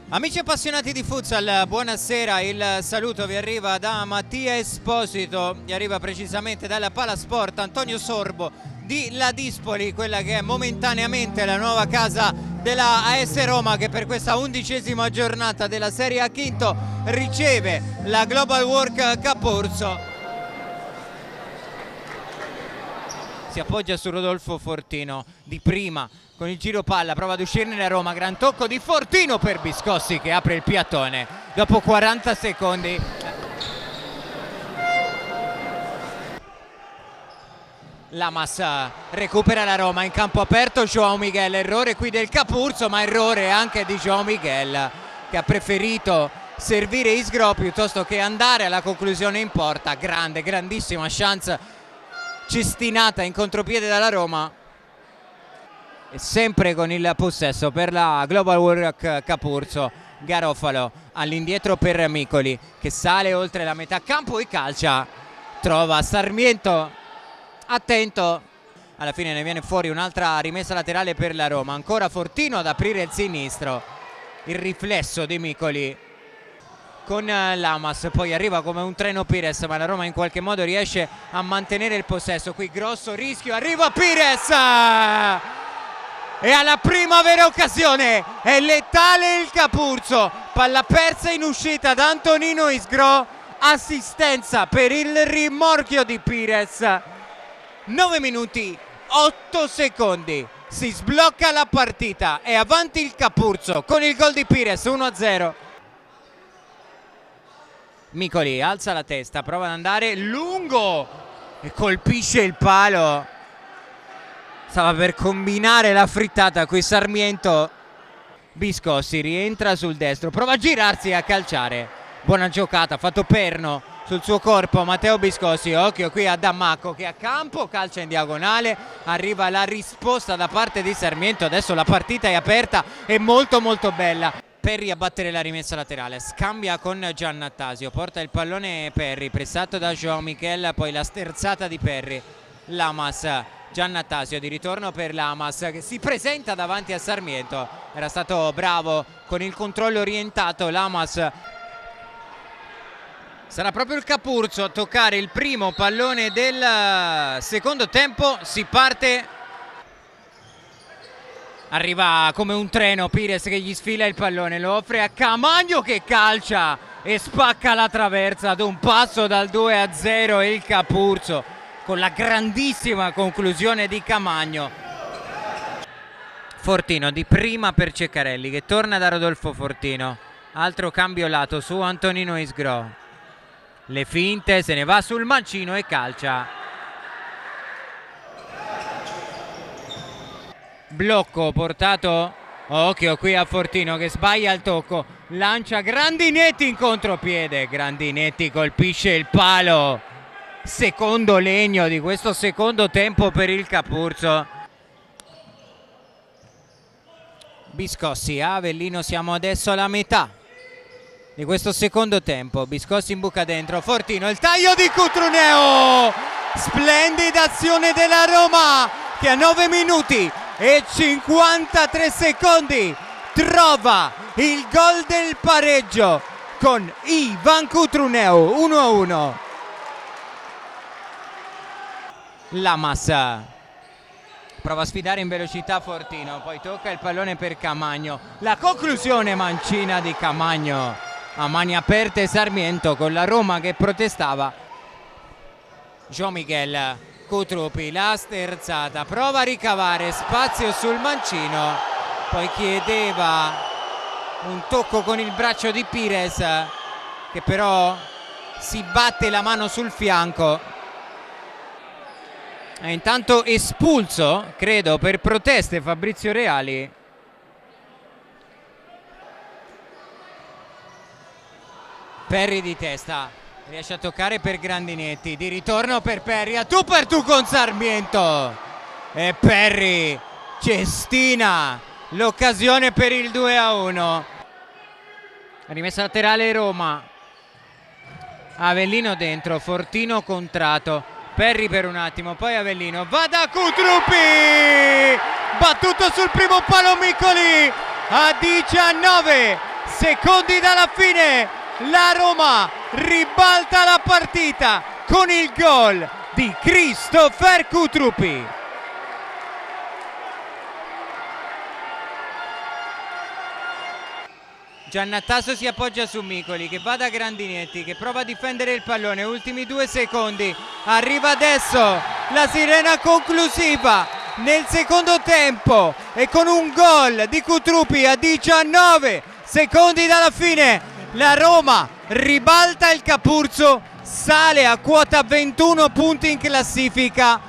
Amici appassionati di futsal, buonasera, il saluto vi arriva da Mattia Esposito, vi arriva precisamente dalla Palasport Antonio Sorbo di Ladispoli, quella che è momentaneamente la nuova casa della AS Roma, che per questa 11ª giornata della Serie A Quinto riceve la Global Work Capurso. Si appoggia su Rodolfo Fortino di prima con il giro palla, prova ad uscirne la Roma, gran tocco di Fortino per Biscossi che apre il piattone dopo 40 secondi. Lamas recupera la Roma in campo aperto, João Miguel, errore qui del Capurso, ma errore anche di João Miguel che ha preferito servire Isgro piuttosto che andare alla conclusione in porta. Grandissima chance cestinata in contropiede dalla Roma, e sempre con il possesso per la Global Work Capurso. Garofalo all'indietro per Micoli che sale oltre la metà campo e calcia, trova Sarmiento attento, alla fine ne viene fuori un'altra rimessa laterale per la Roma, ancora Fortino ad aprire il sinistro, il riflesso di Micoli con Lamas, poi arriva come un treno Pires, ma la Roma in qualche modo riesce a mantenere il possesso. Qui grosso rischio, arriva Pires e alla prima vera occasione è letale il Capurso, palla persa in uscita da Antonino Isgro, assistenza per il rimorchio di Pires. 9 minuti 8 secondi, si sblocca la partita, è avanti il Capurso con il gol di Pires 1-0. Micoli alza la testa, prova ad andare lungo e colpisce il palo. Stava per combinare la frittata qui Sarmiento. Biscossi rientra sul destro, prova a girarsi e a calciare. Buona giocata, ha fatto perno sul suo corpo Matteo Biscossi. Occhio qui a Dammacco che a campo calcia in diagonale, arriva la risposta da parte di Sarmiento. Adesso la partita è aperta e molto bella. Perri a battere la rimessa laterale, scambia con Giannattasio, porta il pallone Perri, pressato da João Miguel, poi la sterzata di Perri. Lamas, Giannattasio di ritorno per Lamas che si presenta davanti a Sarmiento, era stato bravo con il controllo orientato Lamas. Sarà proprio il Capurso a toccare il primo pallone del secondo tempo, si parte. Arriva come un treno Pires che gli sfila il pallone, lo offre a Camagno che calcia e spacca la traversa ad un passo dal 2-0 il Capurso con la grandissima conclusione di Camagno. Fortino di prima per Ceccarelli che torna da Rodolfo Fortino, altro cambio lato su Antonino Isgro, le finte, se ne va sul mancino e calcia. Blocco portato, occhio qui a Fortino che sbaglia il tocco, lancia Grandinetti in contropiede, Grandinetti colpisce il palo, secondo legno di questo secondo tempo per il Capurso. Biscossi a Avellino, siamo adesso alla metà di questo secondo tempo. Biscossi in buca dentro, Fortino, il taglio di Cutruneo, splendida azione della Roma che a 9 minuti e 53 secondi trova il gol del pareggio con Ivan Cutruneo. 1-1. Lamas prova a sfidare in velocità Fortino, poi tocca il pallone per Camagno, la conclusione mancina di Camagno a mani aperte. Sarmiento con la Roma che protestava. João Miguel, Cutrupi, la sterzata, prova a ricavare spazio sul mancino, poi chiedeva un tocco con il braccio di Pires che però si batte la mano sul fianco. E intanto espulso, credo per proteste, Fabrizio Reali. Perri di testa, riesce a toccare per Grandinetti, di ritorno per Perri, a tu per tu con Sarmiento e Perri cestina l'occasione per il 2-1. Rimessa laterale Roma, Avellino dentro, Fortino contrato, Perri per un attimo, poi Avellino, va da Cutrupi, battuto sul primo palo Micoli a 19 secondi dalla fine, la Roma ribalta la partita con il gol di Christopher Kutrupi. Giannattaso si appoggia su Micoli che va da Grandinetti, che prova a difendere il pallone, ultimi 2 secondi, arriva adesso la sirena conclusiva nel secondo tempo e con un gol di Kutrupi a 19 secondi dalla fine la Roma ribalta il Capurzo, sale a quota 21 punti in classifica